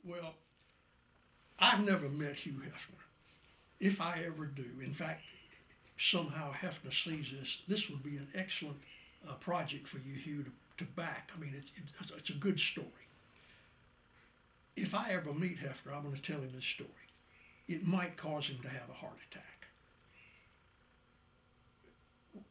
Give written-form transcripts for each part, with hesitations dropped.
Well, I've never met Hugh Hefner. If I ever do, in fact, somehow Hefner sees this, this would be an excellent project for you, Hugh, to back. I mean, it's a good story. If I ever meet Hefner, I'm going to tell him this story. It might cause him to have a heart attack.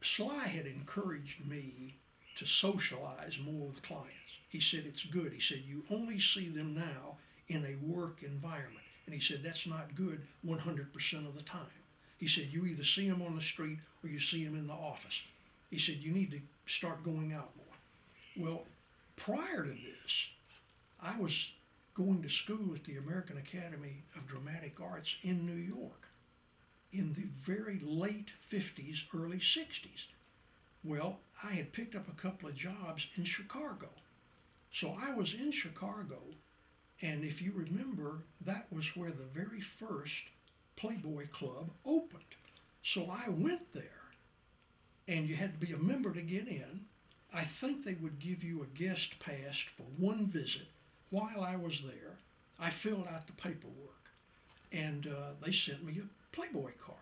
Sly had encouraged me to socialize more with clients. He said it's good. He said you only see them now in a work environment. And he said that's not good 100% of the time. He said you either see them on the street or you see them in the office. He said you need to start going out more. Well, prior to this, I was going to school at the American Academy of Dramatic Arts in New York in the very late 50s, early 60s. Well, I had picked up a couple of jobs in Chicago. So I was in Chicago, and if you remember, that was where the very first Playboy Club opened. So I went there, and you had to be a member to get in. I think they would give you a guest pass for one visit. While I was there, I filled out the paperwork, and they sent me a Playboy card.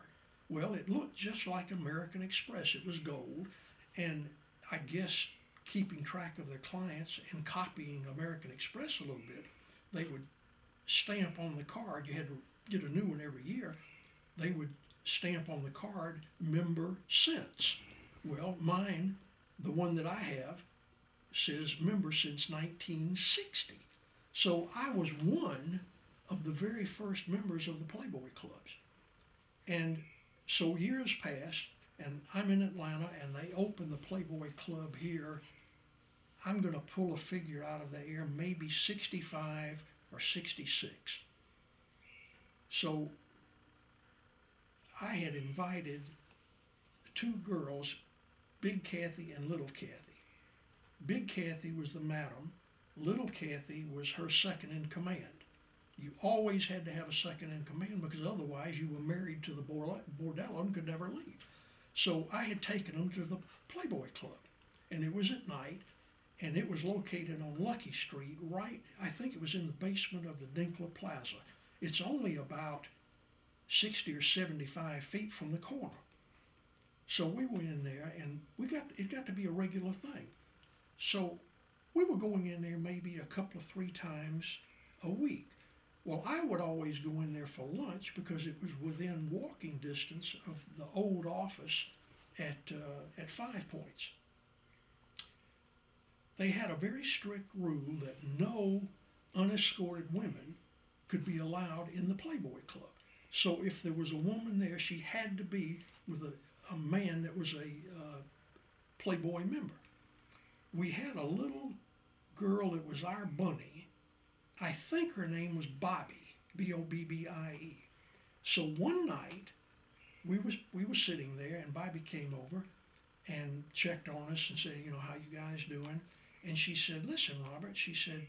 Well, it looked just like American Express. It was gold, and I guess keeping track of their clients and copying American Express a little bit, they would stamp on the card. You had to get a new one every year. They would stamp on the card member since. Well, mine, the one that I have, says member since 1960. So I was one of the very first members of the Playboy clubs. And so years passed, and I'm in Atlanta, and they open the Playboy Club here. I'm going to pull a figure out of the air, maybe 65 or 66. So I had invited two girls, Big Kathy and Little Kathy. Big Kathy was the madam. Little Kathy was her second in command. You always had to have a second in command because otherwise you were married to the bordello and could never leave. So I had taken them to the Playboy Club, and it was at night, and it was located on Lucky Street, right, I think it was in the basement of the Dinkler Plaza. It's only about 60 or 75 feet from the corner. So we went in there, and it got to be a regular thing. So we were going in there maybe a couple of three times a week. Well, I would always go in there for lunch because it was within walking distance of the old office at Five Points. They had a very strict rule that no unescorted women could be allowed in the Playboy Club. So if there was a woman there, she had to be with a man that was a Playboy member. We had a little girl that was our bunny. I think her name was Bobby, Bobbie. So one night we were sitting there, and Bobby came over and checked on us and said, you know, how you guys doing? And she said, listen, Robert, she said,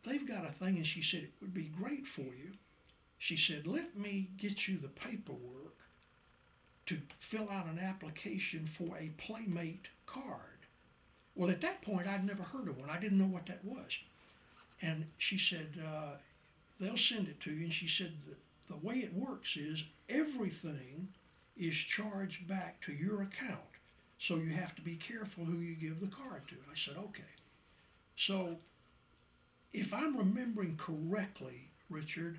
they've got a thing, and she said, it would be great for you. She said, let me get you the paperwork to fill out an application for a Playmate card. Well, at that point, I'd never heard of one. I didn't know what that was. And she said, they'll send it to you. And she said, the way it works is everything is charged back to your account. So you have to be careful who you give the card to. I said, okay. So if I'm remembering correctly, Richard,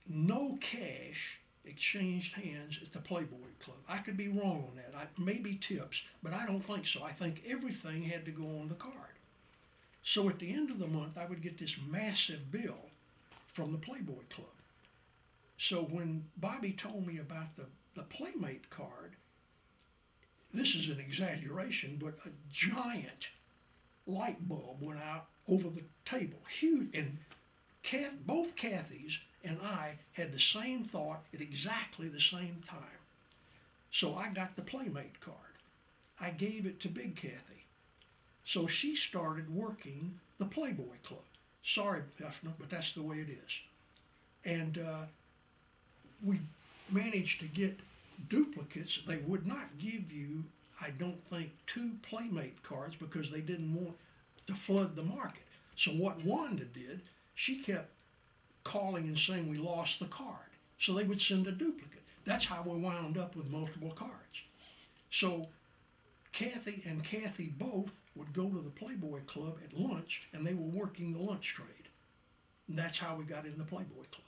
no cash exchanged hands at the Playboy Club. I could be wrong on that. Maybe tips, but I don't think so. I think everything had to go on the card. So at the end of the month, I would get this massive bill from the Playboy Club. So when Bobby told me about the Playmate card, this is an exaggeration, but a giant light bulb went out over the table. Huge, and both Kathys and I had the same thought at exactly the same time. So I got the Playmate card. I gave it to Big Kathy. So she started working the Playboy Club. Sorry, Hefner, but that's the way it is. And we managed to get duplicates. They would not give you, I don't think, two Playmate cards because they didn't want to flood the market. So what Wanda did, she kept calling and saying we lost the card. So they would send a duplicate. That's how we wound up with multiple cards. So Kathy and Kathy both would go to the Playboy Club at lunch, and they were working the lunch trade. And that's how we got in the Playboy Club.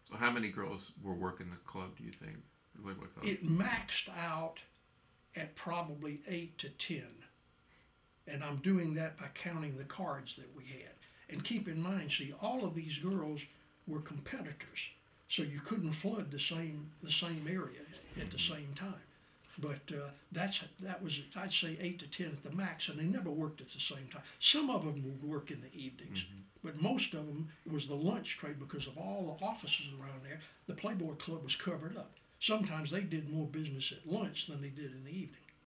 So how many girls were working the club, do you think? The Playboy Club? It maxed out at probably 8 to 10. And I'm doing that by counting the cards that we had. And keep in mind, see, all of these girls were competitors, so you couldn't flood the same area at the same time. But that was, I'd say, 8 to 10 at the max, and they never worked at the same time. Some of them would work in the evenings, but most of them, it was the lunch trade because of all the offices around there. The Playboy Club was covered up. Sometimes they did more business at lunch than they did in the evening.